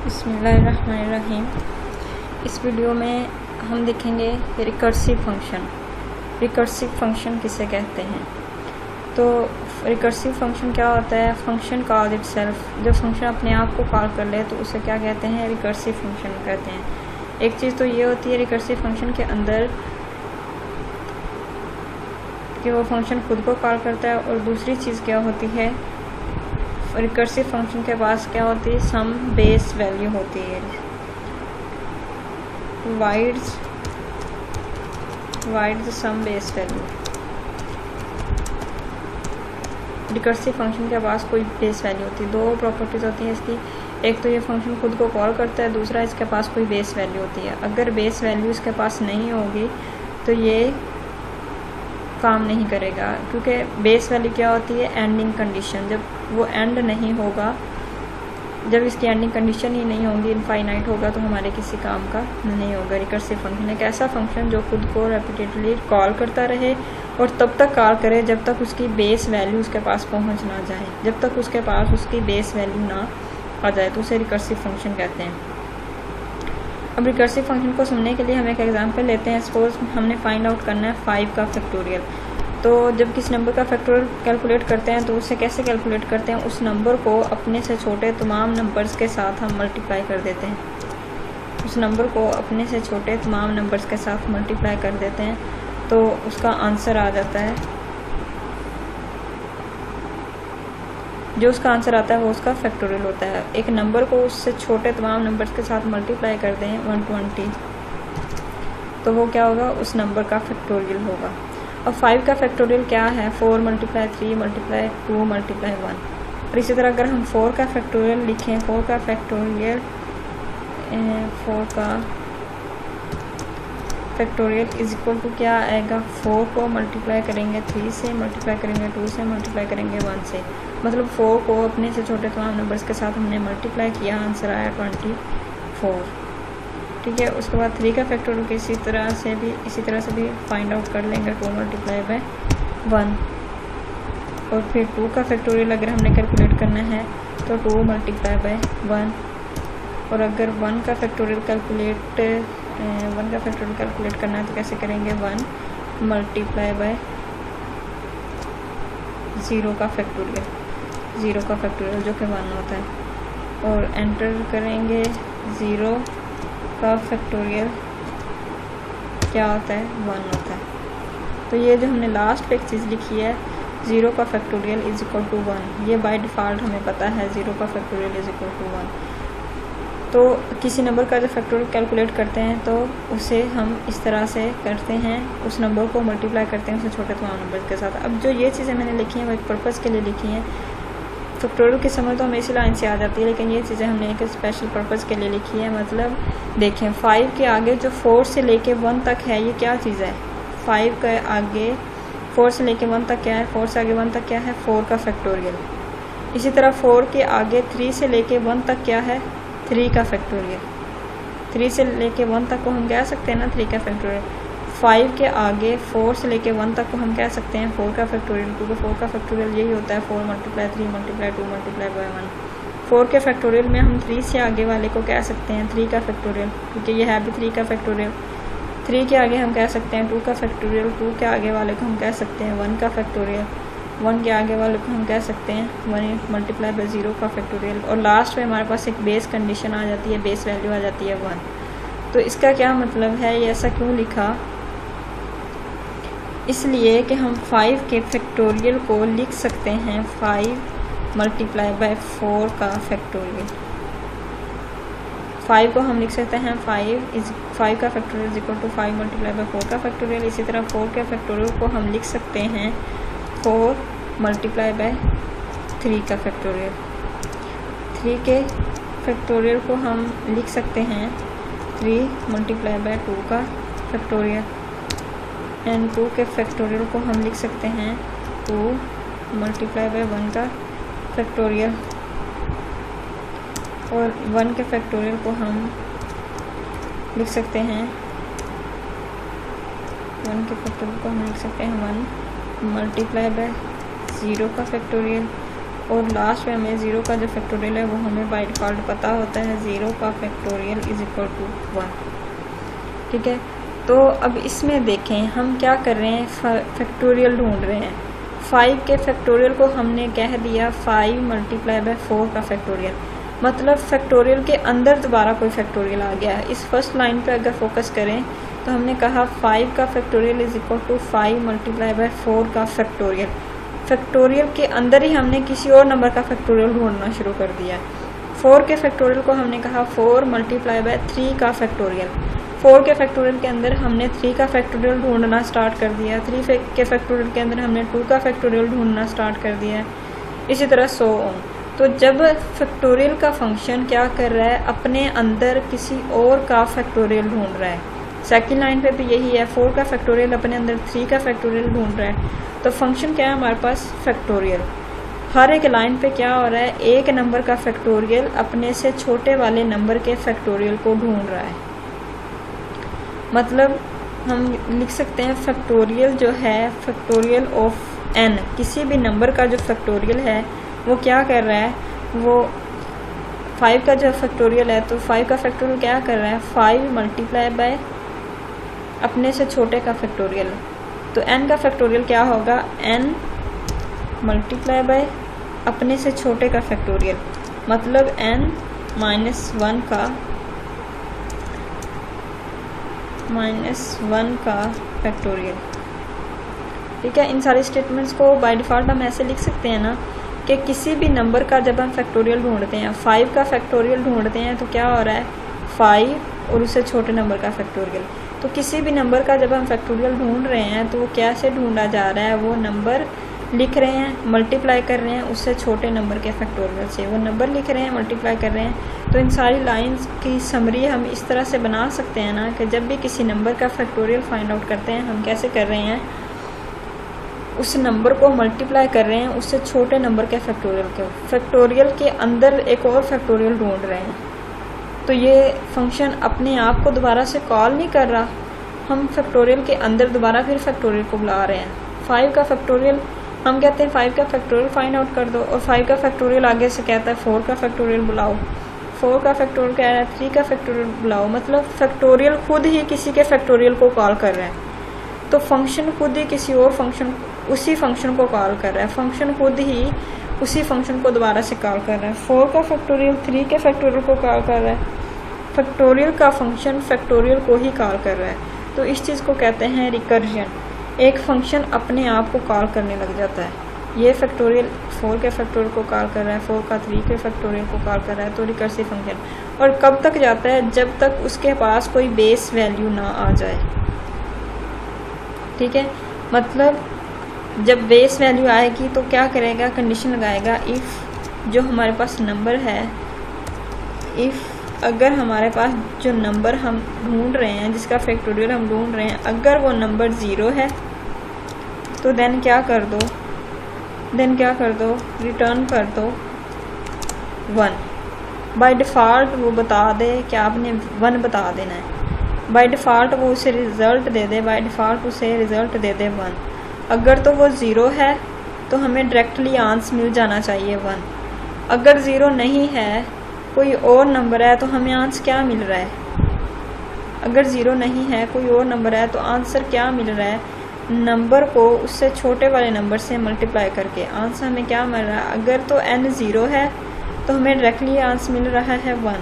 बिस्मिल्लाहिर्रहमानिर्रहीम। इस वीडियो में हम देखेंगे रिकर्सिव फंक्शन। रिकर्सिव फंक्शन किसे कहते हैं? तो रिकर्सिव फंक्शन क्या होता है? फंक्शन कॉल इटसेल्फ, जब फंक्शन अपने आप को कॉल कर ले तो उसे क्या कहते हैं? रिकर्सिव फंक्शन कहते हैं। एक चीज़ तो ये होती है रिकर्सिव फंक्शन के अंदर कि वो फंक्शन खुद को कॉल करता है, और दूसरी चीज़ क्या होती है, रिकर्सिव फंक्शन के पास क्या होती है? सम बेस वैल्यू होती है। वाइड्स some base value. Recursive function के पास कोई बेस वैल्यू होती है। दो प्रॉपर्टीज होती हैं इसकी, एक तो ये फंक्शन खुद को कॉल करता है, दूसरा इसके पास कोई बेस वैल्यू होती है। अगर बेस वैल्यू इसके पास नहीं होगी तो ये काम नहीं करेगा, क्योंकि बेस वैल्यू क्या होती है? Ending condition. जब वो एंड नहीं होगा, जब इसकी एंडिंग कंडीशन ही नहीं होगी, इनफाइनाइट होगा, तो हमारे किसी काम का नहीं होगा। रिकर्सिव फंक्शन एक ऐसा फंक्शन जो खुद को रेपिटेडली कॉल करता रहे और तब तक कॉल करे जब तक उसकी बेस वैल्यू उसके पास पहुंच ना जाए। जब तक उसके पास उसकी बेस वैल्यू ना आ जाए तो उसे रिकर्सिव फंक्शन कहते हैं। अब रिकर्सिव फंक्शन को समझने के लिए हम एक एग्जांपल लेते हैं। सपोज हमने फाइंड आउट करना है 5 का फैक्टोरियल। तो जब किसी नंबर का फैक्टोरियल कैलकुलेट करते हैं तो उसे कैसे कैलकुलेट करते हैं? उस नंबर को अपने से छोटे तमाम नंबर्स के साथ हम मल्टीप्लाई कर देते हैं। उस नंबर को अपने से छोटे तमाम नंबर्स के साथ मल्टीप्लाई कर देते हैं तो उसका आंसर आ जाता है। जो उसका आंसर आता है वो उसका फैक्टोरियल होता है। एक नंबर को उससे छोटे तमाम नंबर्स के साथ मल्टीप्लाई कर दें 120, तो वो क्या होगा? उस नंबर का फैक्टोरियल होगा। अब 5 का फैक्टोरियल क्या है? 4 × 3 × 2 × 1। और इसी तरह अगर हम 4 का फैक्टोरियल लिखें, 4 का फैक्टोरियल इज इक्वल टू क्या आएगा? 4 को मल्टीप्लाई करेंगे 3 से, मल्टीप्लाई करेंगे 2 से, मल्टीप्लाई करेंगे 1 से। मतलब 4 को अपने से छोटे तमाम नंबर्स के साथ हमने मल्टीप्लाई किया, आंसर आया 24। ठीक है। उसके बाद 3 का फैक्टोरियल इसी तरह से भी फाइंड आउट कर लेंगे, 2 × 1। और फिर 2 का फैक्टोरियल अगर हमने कैलकुलेट करना है तो 2 × 1। और अगर 1 का फैक्टोरियल कैलकुलेट करना है तो कैसे करेंगे? 1 × 0 का फैक्टोरियल जो कि 1 होता है। और एंटर करेंगे 0 का फैक्टोरियल क्या होता है? 1 होता है। तो ये जो हमने लास्ट पे एक चीज़ लिखी है, 0 का फैक्टोरियल इज इक्वल टू 1, ये बाय डिफ़ॉल्ट हमें पता है 0 का फैक्टोरियल इज इक्वल टू 1। तो किसी नंबर का जब फैक्टोरियल कैलकुलेट करते हैं तो उसे हम इस तरह से करते हैं, उस नंबर को मल्टीप्लाई करते हैं उससे छोटे तमाम नंबर के साथ। अब जो ये चीज़ें मैंने लिखी हैं वो एक पर्पज़ के लिए लिखी हैं। फैक्टोरियल की समझ तो हमें इसी लाइन से आ जाती है, लेकिन ये चीज़ें हमने एक स्पेशल पर्पज़ के लिए लिखी है। मतलब देखें, 5 के आगे जो 4 से लेके 1 तक है, ये क्या चीज़ है? 5 के आगे 4 से लेके 1 तक क्या है? 4 से आगे 1 तक क्या है? 4 का फैक्टोरियल। इसी तरह 4 के आगे 3 से लेके 1 तक क्या है? 3 का फैक्टोरियल। 3 से लेके 1 तक को हम कह सकते हैं ना 3 का फैक्टोरियल। 5 के आगे 4 से लेके 1 तक को हम कह सकते हैं 4 का फैक्टोरियल, क्योंकि 4 का फैक्टोरियल यही होता है 4 × 3 × 2 × 1। 4 के फैक्टोरियल में हम 3 से आगे वाले को कह सकते हैं 3 का फैक्टोरियल, क्योंकि ये है भी 3 का फैक्टोरियल। 3 के आगे हम कह सकते हैं 2 का फैक्टोरियल, 2 के आगे वाले को हम कह सकते हैं 1 का फैक्टोरियल, 1 के आगे वाले को हम कह सकते हैं 1 × 0 का फैक्टोरियल। और लास्ट में हमारे पास एक बेस कंडीशन आ जाती है, बेस वैल्यू आ जाती है 1। तो इसका क्या मतलब है? ये ऐसा क्यों लिखा? इसलिए कि हम 5 के फैक्टोरियल को लिख सकते हैं 5 × 4 का फैक्टोरियल। 5 को हम लिख सकते हैं 5 का फैक्टोरियल इज इक्वल टू 5 × 4 का फैक्टोरियल। इसी तरह 4 के फैक्टोरियल को हम लिख सकते हैं 4 × 3 का फैक्टोरियल। 3 के फैक्टोरियल को हम लिख सकते हैं 3 × 2 का फैक्टोरियल। एंड 2 के फैक्टोरियल को हम लिख सकते हैं 2 × 1 का फैक्टोरियल। और 1 के फैक्टोरियल को हम लिख सकते हैं 1 × 0 का फैक्टोरियल। और लास्ट में हमें 0 का जो फैक्टोरियल है वो हमें बाय डिफ़ॉल्ट पता होता है, 0 का फैक्टोरियल इज इक्वल टू 1। ठीक है, तो अब इसमें देखें हम क्या कर रहे हैं, फैक्टोरियल ढूंढ रहे हैं। 5 के फैक्टोरियल को हमने कह दिया 5 मल्टीप्लाई बाय 4 का फैक्टोरियल, मतलब फैक्टोरियल के अंदर दोबारा कोई फैक्टोरियल आ गया है। इस फर्स्ट लाइन पे अगर फोकस करें तो हमने कहा 5 का factorial is equal to 5 multiply by 4 का फैक्टोरियल। फैक्टोरियल के अंदर ही हमने किसी और नंबर का फैक्टोरियल ढूंढना शुरू कर दिया। 4 के फैक्टोरियल को हमने कहा 4 मल्टीप्लाई बाय 3 का फैक्टोरियल। 4 के फैक्टोरियल के अंदर हमने 3 का फैक्टोरियल ढूंढना स्टार्ट कर दिया। 3 के फैक्टोरियल के अंदर हमने 2 का फैक्टोरियल ढूंढना स्टार्ट कर दिया। इसी तरह सो ऑन। तो जब फैक्टोरियल का फंक्शन क्या कर रहा है, अपने अंदर किसी और का फैक्टोरियल ढूंढ रहा है। सेकंड लाइन पे भी यही है, 4 का फैक्टोरियल अपने अंदर 3 का फैक्टोरियल ढूंढ रहा है। तो फंक्शन क्या है हमारे पास, फैक्टोरियल। हर एक लाइन पे क्या हो रहा है, एक नंबर का फैक्टोरियल अपने से छोटे वाले नंबर के फैक्टोरियल को ढूंढ रहा है। मतलब हम लिख सकते हैं फैक्टोरियल जो है, फैक्टोरियल ऑफ n, किसी भी नंबर का जो फैक्टोरियल है वो क्या कर रहा है, वो 5 का जो फैक्टोरियल है तो 5 का फैक्टोरियल क्या कर रहा है, 5 मल्टीप्लाई बाय अपने से छोटे का फैक्टोरियल। तो n का फैक्टोरियल क्या होगा, n मल्टीप्लाई बाय अपने से छोटे का फैक्टोरियल, मतलब n -1 का फैक्टोरियल। ठीक है, इन सारे स्टेटमेंट्स को बाय डिफ़ॉल्ट हम ऐसे लिख सकते हैं ना कि किसी भी नंबर का जब हम फैक्टोरियल ढूंढते हैं, 5 का फैक्टोरियल ढूंढते हैं तो क्या हो रहा है, 5 और उससे छोटे नंबर का फैक्टोरियल। तो किसी भी नंबर का जब हम फैक्टोरियल ढूंढ रहे हैं तो वो कैसे ढूंढा जा रहा है, वो नंबर लिख रहे हैं, मल्टीप्लाई कर रहे हैं उससे छोटे नंबर के फैक्टोरियल से, वो नंबर लिख रहे हैं, मल्टीप्लाई कर रहे हैं। तो इन सारी लाइंस की समरी हम इस तरह से बना सकते हैं ना कि जब भी किसी नंबर का फैक्टोरियल फाइंड आउट करते हैं, हम कैसे कर रहे हैं, उस नंबर को मल्टीप्लाई कर रहे हैं उससे छोटे नंबर के फैक्टोरियल को, फैक्टोरियल के अंदर एक और फैक्टोरियल ढूंढ रहे हैं। तो ये फंक्शन अपने आप को दोबारा से कॉल नहीं कर रहा, हम फैक्टोरियल के अंदर दोबारा फिर फैक्टोरियल को बुला रहे हैं। 5 का फैक्टोरियल हम कहते हैं 5 का फैक्टोरियल फाइंड आउट कर दो, और 5 का फैक्टोरियल आगे से कहता है 4 का फैक्टोरियल बुलाओ, 4 का फैक्टोरियल कह रहा है 3 का फैक्टोरियल बुलाओ। मतलब फैक्टोरियल खुद ही किसी के फैक्टोरियल को कॉल कर रहा है। तो फंक्शन खुद ही किसी और फंक्शन, उसी फंक्शन को कॉल कर रहा है, फंक्शन खुद ही उसी फंक्शन को दोबारा से कॉल कर रहा है। 4 का फैक्टोरियल 3 के फैक्टोरियल को कॉल कर रहा है, फैक्टोरियल का फंक्शन फैक्टोरियल को ही कॉल कर रहा है। तो इस चीज़ को कहते हैं रिकर्जन, एक फंक्शन अपने आप को कॉल करने लग जाता है। ये फैक्टोरियल 4 के फैक्टोरियल को कॉल कर रहा है, 4 का 3 के फैक्टोरियल को कॉल कर रहा है, तो रिकर्सिव फंक्शन। और कब तक जाता है, जब तक उसके पास कोई बेस वैल्यू ना आ जाए। ठीक है, मतलब जब बेस वैल्यू आएगी तो क्या करेगा, कंडीशन लगाएगा, इफ़ जो हमारे पास नंबर है, इफ़ अगर हमारे पास जो नंबर हम ढूंढ रहे हैं, जिसका फैक्टोरियल हम ढूंढ रहे हैं, अगर वो नंबर 0 है तो देन क्या कर दो, रिटर्न कर दो 1। बाय डिफ़ॉल्ट वो बता दे कि आपने 1 बता देना है, बाय डिफ़ॉल्ट वो उसे result they they, by default उसे रिज़ल्ट दे दे 1। अगर तो वो 0 है तो हमें डायरेक्टली आंसर मिल जाना चाहिए 1। अगर 0 नहीं है, कोई और नंबर है, तो हमें आंसर क्या मिल रहा है, अगर 0 नहीं है कोई और नंबर है तो आंसर क्या मिल रहा है, नंबर को उससे छोटे वाले नंबर से मल्टीप्लाई करके आंसर हमें क्या मिल रहा है। अगर तो n 0 है तो हमें डायरेक्टली आंसर मिल रहा है 1।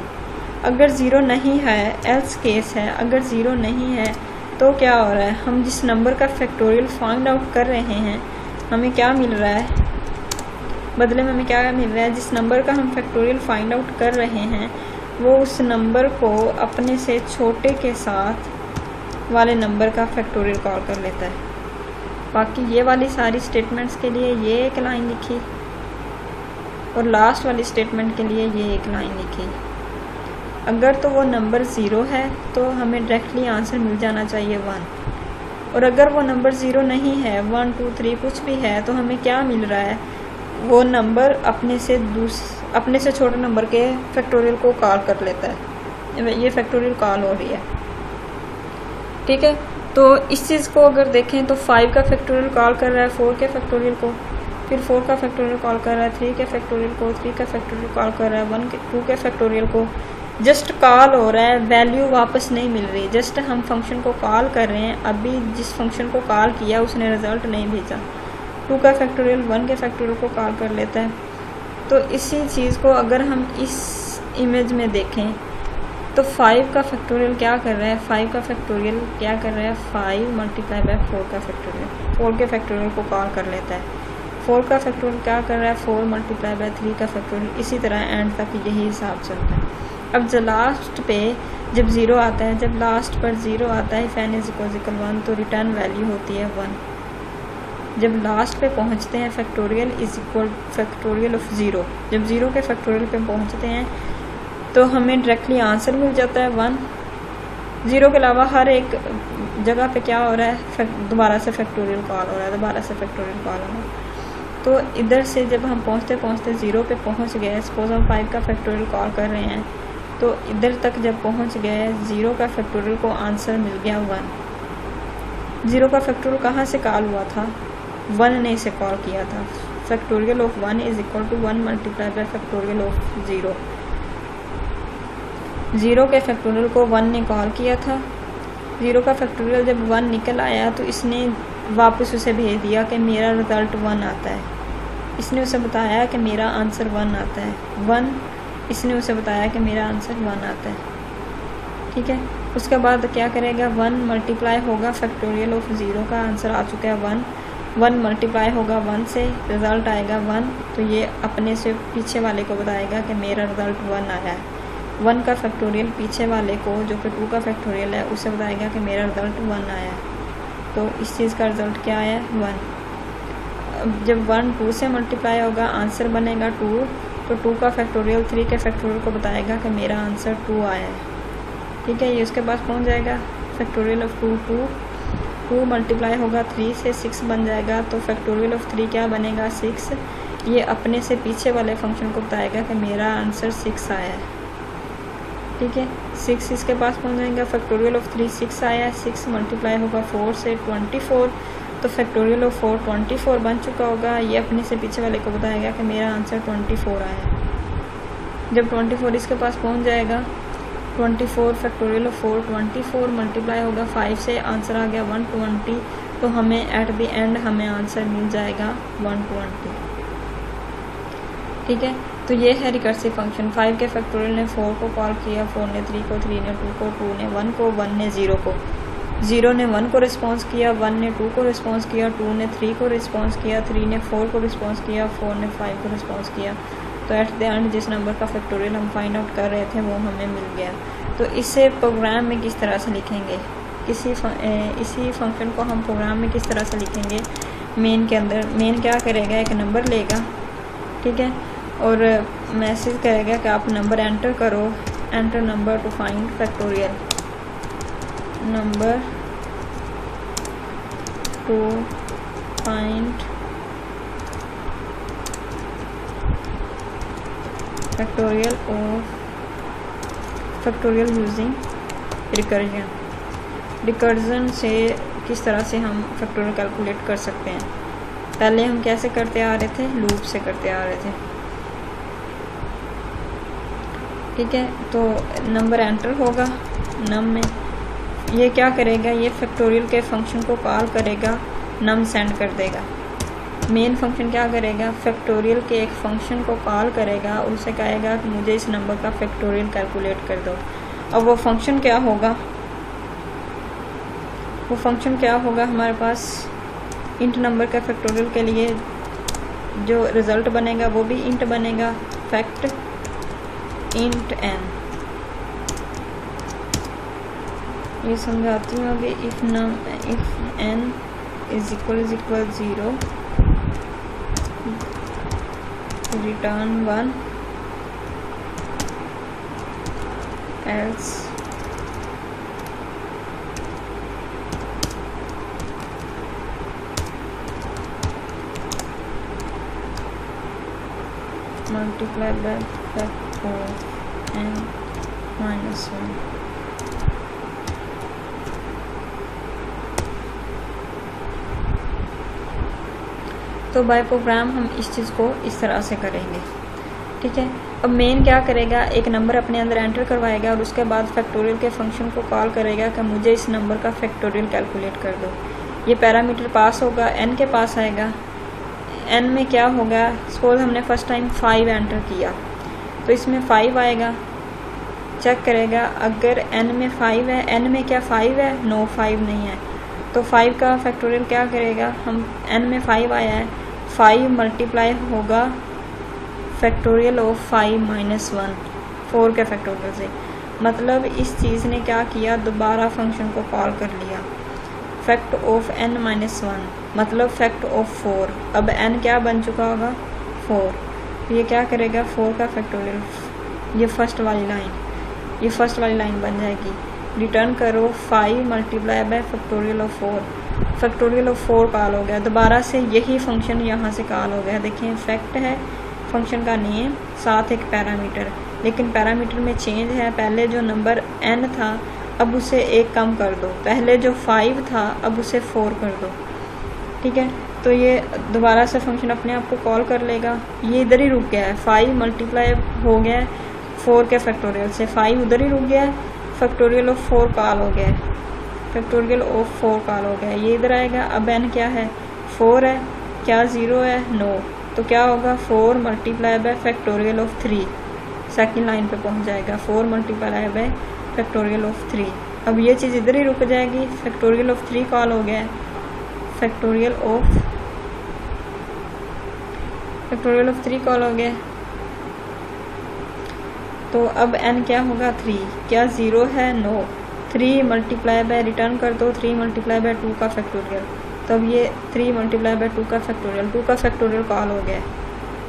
अगर 0 नहीं है, एल्स केस है, अगर 0 नहीं है तो क्या हो रहा है, हम जिस नंबर का फैक्टोरियल फाइंड आउट कर रहे हैं हमें क्या मिल रहा है, बदले में हमें क्या मिल रहा है, जिस नंबर का हम फैक्टोरियल फाइंड आउट कर रहे हैं वो उस नंबर को अपने से छोटे के साथ वाले नंबर का फैक्टोरियल कॉल कर लेता है। बाकी ये वाली सारी स्टेटमेंट्स के लिए ये एक लाइन लिखी और लास्ट वाली स्टेटमेंट के लिए ये एक लाइन लिखी। अगर तो वो नंबर 0 है तो हमें डायरेक्टली आंसर मिल जाना चाहिए 1, और अगर वो नंबर 0 नहीं है, 1 2 3 कुछ भी है, तो हमें क्या मिल रहा है, वो नंबर अपने से छोटे नंबर के फैक्टोरियल को कॉल कर लेता है, ये फैक्टोरियल कॉल हो रही है। ठीक है, तो इस चीज़ को अगर देखें तो 5 का फैक्टोरियल कॉल कर रहा है 4 के फैक्टोरियल को, फिर 4 का फैक्टोरियल कॉल कर रहा है, 3 के फैक्टोरियल को, 3 का फैक्टोरियल कॉल कर रहा है, 2 के फैक्टोरियल को। जस्ट कॉल हो रहा है, वैल्यू वापस नहीं मिल रही, जस्ट हम फंक्शन को कॉल कर रहे हैं। अभी जिस फंक्शन को कॉल किया उसने रिजल्ट नहीं भेजा। 2 का फैक्टोरियल 1 के फैक्टोरियल को कॉल कर लेता है। तो इसी चीज़ को अगर हम इस इमेज में देखें तो 5 का फैक्टोरियल क्या कर रहा है, 5 का फैक्टोरियल क्या कर रहा है, 5 मल्टीप्लाई बाय 4 का फैक्टोरियल, 4 के फैक्टोरियल को कॉल कर लेता है। 4 का फैक्टोरियल क्या कर रहा है, 4 मल्टीप्लाई बाय 3 का फैक्टोरियल। इसी तरह एंड तक यही हिसाब चलता है। अब जो लास्ट पे जब 0 आता है, जब लास्ट पर 0 आता है, फैन इज इक्वल 1, तो रिटर्न वैल्यू होती है 1। जब लास्ट पे पहुंचते हैं factorial is equal factorial of 0, जब 0 के फैक्टोरियल पे पहुंचते हैं तो हमें डायरेक्टली आंसर मिल जाता है 1। 0 के अलावा हर एक जगह पे क्या हो रहा है, दोबारा से फैक्टोरियल कॉल हो रहा है, दोबारा से फैक्टोरियल कॉल हो रहा है। तो इधर से जब हम पहुंचते पहुंचते 0 पे पहुंच गए, सपोज हम 5 का फैक्टोरियल कॉल कर रहे हैं, तो इधर तक जब पहुंच गए 0 का फैक्टोरियल को आंसर मिल गया 1। 0 का फैक्टोरियल कहाँ से कॉल हुआ था, 1 ने इसे कॉल किया था। Factorial of 1 is equal to 1 multiply by factorial of 0। 0 के फैक्टोरियल को 1 ने कॉल किया था। 0 का फैक्टोरियल जब 1 निकल आया तो इसने वापस उसे भेज दिया कि मेरा रिज़ल्ट 1 आता है। इसने उसे बताया कि मेरा आंसर 1 आता है। 1 इसने उसे बताया कि मेरा आंसर 1 आता है। ठीक है, उसके बाद क्या करेगा, 1 मल्टीप्लाई होगा फैक्टोरियल ऑफ 0 का आंसर आ चुका है 1। 1 मल्टीप्लाई होगा 1 से, रिज़ल्ट आएगा 1। तो ये अपने से पीछे वाले को बताएगा कि मेरा रिज़ल्ट 1 आया है। 1 का फैक्टोरियल पीछे वाले को, जो कि 2 का फैक्टोरियल है, उसे बताएगा कि मेरा रिज़ल्ट 1 आया है। तो इस चीज़ का रिज़ल्ट क्या आया, 1। अब जब 1 2 से मल्टीप्लाई होगा, आंसर बनेगा 2। तो 2 का फैक्टोरियल 3 के फैक्टोरियल को बताएगा कि मेरा आंसर 2 आया है। ठीक है, ये उसके पास पहुंच जाएगा। फैक्टोरियल ऑफ 2 मल्टीप्लाई होगा 3 से, 6 बन जाएगा। तो फैक्टोरियल ऑफ 3 क्या बनेगा, 6। ये अपने से पीछे वाले फंक्शन को बताएगा कि मेरा आंसर 6 आया है। ठीक है, 6 इसके पास पहुंच जाएगा। फैक्टोरियल ऑफ 3 6 आया है। 6 मल्टीप्लाई होगा 4 से, 24। तो फैक्टोरियल ऑफ 4 24 बन चुका होगा। ये अपने से पीछे वाले को बताएगा कि मेरा आंसर 24 आया है। जब 24 इसके पास पहुंच जाएगा, 24 फैक्टोरियल ऑफ 4 24 मल्टीप्लाई होगा 5 से, आंसर आ गया 120। तो हमें एट द एंड हमें आंसर मिल जाएगा 120। ठीक है, तो ये है रिकर्सिव फंक्शन। 5 के फैक्टोरियल ने 4 को कॉल किया, 4 ने 3 को, 3 ने 2 को, 2 ने 1 को, 1 ने 0 को। 0 ने 1 को रिस्पॉन्स किया, 1 ने 2 को रिस्पॉन्स किया, 2 ने 3 को रिस्पॉन्स किया, 3 ने 4 को रिस्पॉन्स किया, 4 ने 5 को रिस्पॉन्स किया। तो एट द एंड जिस नंबर का फैक्टोरियल हम फाइंड आउट कर रहे थे वो हमें मिल गया। तो इसे प्रोग्राम में किस तरह से लिखेंगे, इसी फंक्शन को हम प्रोग्राम में किस तरह से लिखेंगे। मेन के अंदर मेन क्या करेगा, एक नंबर लेगा, ठीक है, और मैसेज करेगा कि आप नंबर एंटर करो, enter number two find factorial, number two find factorial of factorial using recursion. Recursion से किस तरह से हम फैक्टोरियल कैलकुलेट कर सकते हैं। पहले हम कैसे करते आ रहे थे, लूप से करते आ रहे थे। ठीक है, तो नंबर एंटर होगा नम में। ये क्या करेगा, ये फैक्टोरियल के फंक्शन को कॉल करेगा, नम सेंड कर देगा। मेन फंक्शन क्या करेगा, फैक्टोरियल के एक फंक्शन को कॉल करेगा, उसे कहेगा कि मुझे इस नंबर का फैक्टोरियल कैलकुलेट कर दो। अब वो फंक्शन क्या होगा, वो फंक्शन क्या होगा हमारे पास, इंट नंबर का फैक्टोरियल के लिए जो रिज़ल्ट बनेगा वो भी इंट बनेगा, फैक्ट इंट n। ये समझाती हूँ अभी। If n is equal 0 return 1 else multiply by factor n minus 1। तो बाय प्रोग्राम हम इस चीज़ को इस तरह से करेंगे, ठीक है। अब मेन क्या करेगा, एक नंबर अपने अंदर एंटर करवाएगा और उसके बाद फैक्टोरियल के फंक्शन को कॉल करेगा कि मुझे इस नंबर का फैक्टोरियल कैलकुलेट कर दो। ये पैरामीटर पास होगा, n के पास आएगा। n में क्या होगा, सपोज हमने फर्स्ट टाइम 5 एंटर किया तो इसमें 5 आएगा। चेक करेगा अगर n में 5 है, n में क्या 5 है, नो 5 नहीं है, तो 5 का फैक्टोरियल क्या करेगा, हम n में 5 आया है, 5 मल्टीप्लाई होगा फैक्टोरियल ऑफ 5 माइनस 1, 4 के फैक्टोरियल से। मतलब इस चीज़ ने क्या किया, दोबारा फंक्शन को कॉल कर लिया। फैक्ट ऑफ n माइनस 1 मतलब फैक्ट ऑफ 4। अब n क्या बन चुका होगा, 4। ये क्या करेगा, 4 का फैक्टोरियल, ये फर्स्ट वाली लाइन बन जाएगी। रिटर्न करो 5 multiply by factorial of 4, factorial of 4 call हो गया। दोबारा से यही फंक्शन यहाँ से कॉल हो गया। देखिए फैक्ट है फंक्शन का नेम, साथ एक पैरामीटर, लेकिन पैरामीटर में चेंज है। पहले जो नंबर n था अब उसे 1 कम कर दो, पहले जो 5 था अब उसे 4 कर दो, ठीक है। तो ये दोबारा से फंक्शन अपने आप को कॉल कर लेगा। ये इधर ही रुक गया है, 5 मल्टीप्लाई हो गया है 4 के फैक्टोरियल से, 5 उधर ही रुक गया है, फैक्टोरियल ऑफ 4 कॉल हो गया है, फैक्टोरियल ऑफ 4 कॉल हो गया है। ये इधर आएगा। अब n क्या है, 4 है, क्या 0 है, नो, तो क्या होगा 4 multiply by factorial of 3, second line पे पहुंच जाएगा, 4 मल्टीप्लाई बाय फैक्टोरियल ऑफ 3। अब ये चीज़ इधर ही रुक जाएगी, फैक्टोरियल ऑफ 3 कॉल हो गया है, फैक्टोरियल ऑफ 3 कॉल हो गया। तो अब n क्या होगा, 3, क्या 0 है, नो, 3 मल्टीप्लाई बाय, रिटर्न कर दो 3 मल्टीप्लाई बाय 2 का फैक्टोरियल। तब ये 3 मल्टीप्लाई बाय 2 का फैक्टोरियल, 2 का फैक्टोरियल कॉल हो गया,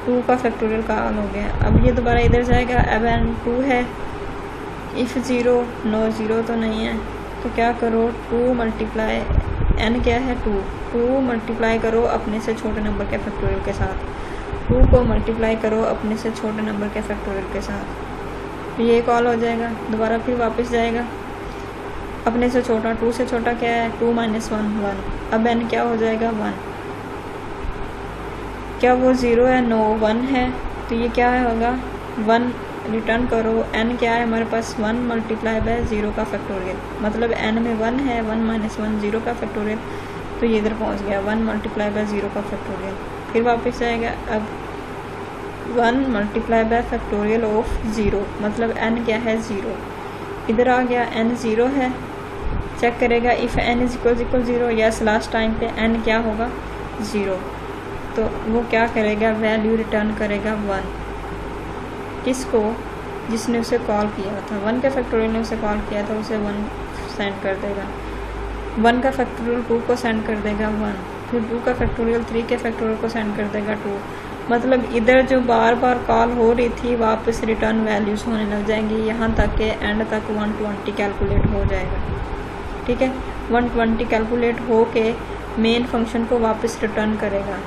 2 का फैक्टोरियल कॉल हो गया। अब ये दोबारा इधर जाएगा। अब n 2 है, इफ़ 0, नो 0 तो नहीं है, तो क्या करो 2 मल्टीप्लाई, n क्या है 2 मल्टीप्लाई करो अपने से छोटे नंबर के फैक्टोरियल के साथ, 2 को मल्टीप्लाई करो अपने से छोटे नंबर के फैक्टोरियल के साथ, ये कॉल हो जाएगा। दोबारा फिर वापस जाएगा, अपने से छोटा, 2 से छोटा क्या है, 2 माइनस 1, 1। अब n क्या हो जाएगा, 1, क्या वो 0 है, नो 1 है, तो ये क्या होगा 1, रिटर्न करो। n क्या है हमारे पास, 1 मल्टीप्लाई बाय 0 का फैक्टोरियल, मतलब n में 1 है, 1 माइनस 1 0 का फैक्टोरियल, तो ये इधर पहुंच गया 1 मल्टीप्लाई बाय 0 का फैक्टोरियल। फिर वापस जाएगा। अब 1 मल्टीप्लाई बाय फैक्टोरियल ऑफ 0, मतलब n क्या है 0, इधर आ गया, n 0 है। चेक करेगा if n is equal 0, yes, last time पे n क्या होगा 0, तो वो क्या करेगा, वैल्यू रिटर्न करेगा 1, किसको, जिसने उसे कॉल किया था, 1 के फैक्टोरियल ने उसे कॉल किया था, उसे 1 सेंड कर देगा, 1 का फैक्टोरियल 2 को सेंड कर देगा 1, फिर 2 का फैक्टोरियल 3 के फैक्टोरियल को सेंड कर देगा 2। मतलब इधर जो बार बार कॉल हो रही थी वापस रिटर्न वैल्यूज़ होने लग जाएंगी, यहाँ तक के एंड तक 120 कैलकुलेट हो जाएगा, ठीक है। 120 कैलकुलेट हो के मेन फंक्शन को वापस रिटर्न करेगा।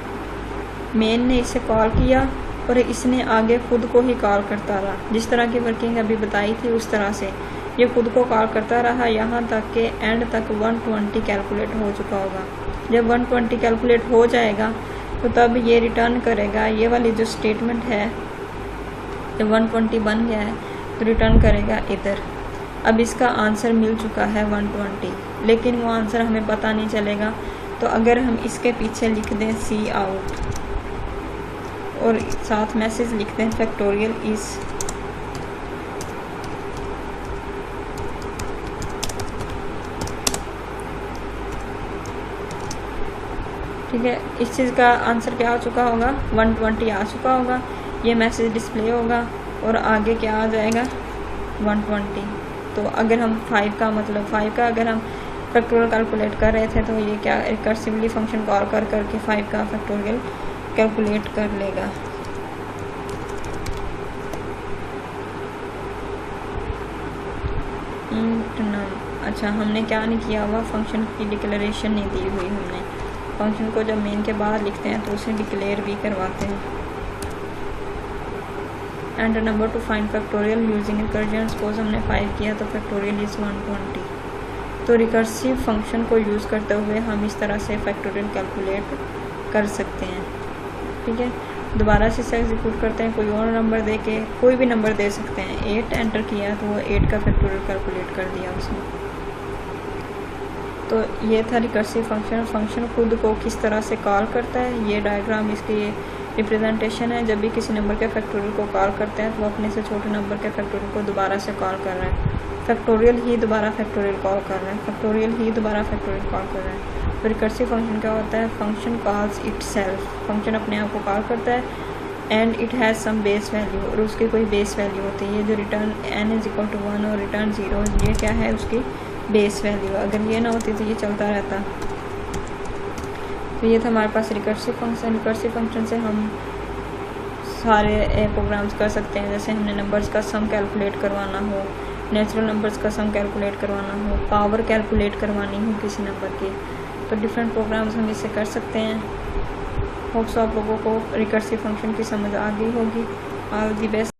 मेन ने इसे कॉल किया और इसने आगे खुद को ही कॉल करता रहा, जिस तरह की वर्किंग अभी बताई थी उस तरह से ये खुद को कॉल करता रहा, यहाँ तक के एंड तक 120 कैलकुलेट हो चुका होगा। जब 120 कैलकुलेट हो जाएगा तो तब ये रिटर्न करेगा, ये वाली जो स्टेटमेंट है, जब 120 बन गया है तो रिटर्न करेगा इधर। अब इसका आंसर मिल चुका है 120, लेकिन वो आंसर हमें पता नहीं चलेगा। तो अगर हम इसके पीछे लिख दें सी आउट और साथ मैसेज लिख दें फैक्टोरियल इज़, ठीक है, इस चीज़ का आंसर क्या आ चुका होगा, 120 आ चुका होगा। ये मैसेज डिस्प्ले होगा और आगे क्या आ जाएगा 120। तो अगर हम 5 का मतलब 5 का अगर हम फैक्टोरियल कैलकुलेट कर रहे थे तो ये क्या रिकर्सिवली फंक्शन कॉल कर करके 5 का फैक्टोरियल कैलकुलेट कर लेगा। अच्छा, हमने क्या नहीं किया हुआ, फंक्शन की डिक्लेरेशन नहीं दी हुई हमने। फंक्शन को जब मेन के बाद लिखते हैं तो उसे डिक्लेयर भी करवाते हैं। And number two find factorial using recursion, suppose हमने 5 किया तो फैक्टोरियल इज़ 120। तो रिकर्सिव फंक्शन को यूज़ करते हुए हम इस तरह से फैक्टोरियल कैलकुलेट कर सकते हैं। ठीक है, दोबारा से इसे एग्जीक्यूट करते हैं, कोई और नंबर दे के, कोई भी नंबर दे सकते हैं। 8 एंटर किया तो वो 8 का फैक्टोरियल कैलकुलेट कर दिया उसने। तो ये था रिकर्सिव फंक्शन। फंक्शन खुद को किस तरह से कॉल करता है, ये डायग्राम इसकी रिप्रेजेंटेशन है। जब भी किसी नंबर के फैक्टोरियल को कॉल करते हैं तो वो अपने से छोटे नंबर के फैक्टोरियल को दोबारा से कॉल कर रहा है, फैक्टोरियल ही दोबारा फैक्टोरियल कॉल कर रहा है, फैक्टोरियल ही दोबारा फैक्टोरियल कॉल कर रहा है। तो रिकर्सिव फंक्शन क्या होता है, फंक्शन कॉल्स इटसेल्फ, फंक्शन अपने आप को कॉल करता है, and it has some base value, और उसकी कोई बेस वैल्यू होती है। जो रिटर्न n = 1 और रिटर्न 0, ये क्या है, उसकी बेस वैल्यू। अगर ये ना होती तो ये चलता रहता। तो ये था हमारे पास रिकर्सिव फंक्शन। रिकर्सिव फंक्शन से हम सारे प्रोग्राम्स कर सकते हैं, जैसे हमने नंबर्स का सम कैलकुलेट करवाना हो, नेचुरल नंबर्स का सम कैलकुलेट करवाना हो, पावर कैलकुलेट करवानी हो किसी नंबर की, तो डिफरेंट प्रोग्राम्स हम इससे कर सकते हैं। होप्स आप लोगों को रिकर्सिव फंक्शन की समझ आ गई होगी। All the best.